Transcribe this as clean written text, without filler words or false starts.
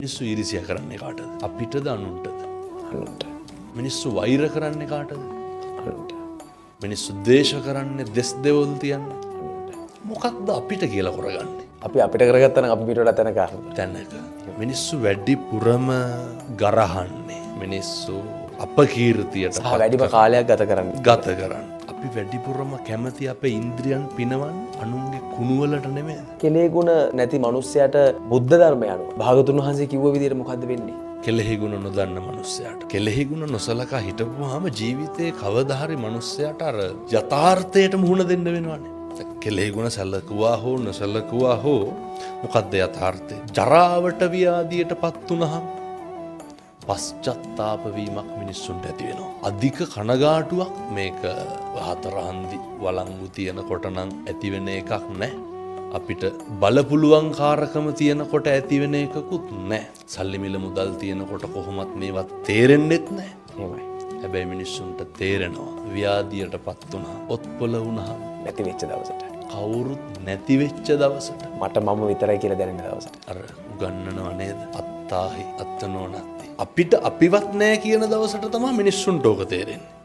මිනිස්සු ඊර්ෂ්‍යා කරන්නේ කාටද? අපිටද අනුන්ටද? අනුන්ට. මිනිස්සු වෛර කරන්නේ කාටද? අනුන්ට. මිනිස්සු ද්වේෂ කරන්නේ දෙස් දෙවොල් තියන්නේ. මොකක්ද අපිට කියලා කරගන්නේ? අපි අපිට කරගත්තා නම් අපි පිට වඩා තැනක. මිනිස්සු වැඩිපුරම ගරහන්නේ. මිනිස්සු අපකීර්තියට සහ වැඩිම කාලයක් ගත කරන්නේ. ගත කරන්නේ. අපි වැඩිපුරම කැමති අපේ ඉන්ද්‍රියන් පිනවන්න අනුන්ගේ කුණුවලට නෙමෙයි. කෙලෙහි ගුණ නැති මිනිස්සයාට බුද්ධ ධර්මය අනුව භාගතුන් වහන්සේ කිව්ව විදිහට මොකද්ද වෙන්නේ? කෙලෙහි ගුණ නොදන්න මනුස්සයාට. කෙලෙහි ගුණ නොසලකා හිටපුවාම ජීවිතේ කවදා හරි මනුස්සයාට අර යථාර්ථයට මුහුණ දෙන්න වෙනවනේ. කෙලෙහි ගුණ සැලකුවා හෝ නොසලකුවා හෝ මොකද්ද යථාර්ථය? ජරාවට ව්‍යාධියටපත් වුනහම පශ්චත්තාප වීමක් මිනිස්සුන්ට ඇති වෙනවා. අධික කනගාටුවක් මේක හතරහන්දි වළංගු තියනකොට නම් ඇති වෙන එකක් නැහැ. අපිට බලපුලුවන්කාරකම තියනකොට ඇති වෙන එකකුත් නැහැ. සල්ලි මිල මුදල් තියනකොට කොහොමත් මේවත් තේරෙන්නෙත් නැහැ. එහෙමයි. හැබැයි මිනිස්සුන්ට තේරෙනවා ව්‍යාධියටපත් වුණා, ඔත්පොළ වුණා, නැති වෙච්ච දවසට. කවුරුත් නැති වෙච්ච දවසට මට මම විතරයි කියලා දැනෙන දවසට. අර උගන්නනවා නේද? අත්තාහි අත්තනෝ නැත්ති. අපිට අපිවත් නැහැ කියන දවසට තමයි මිනිස්සුන්ට ඕක තේරෙන්නේ.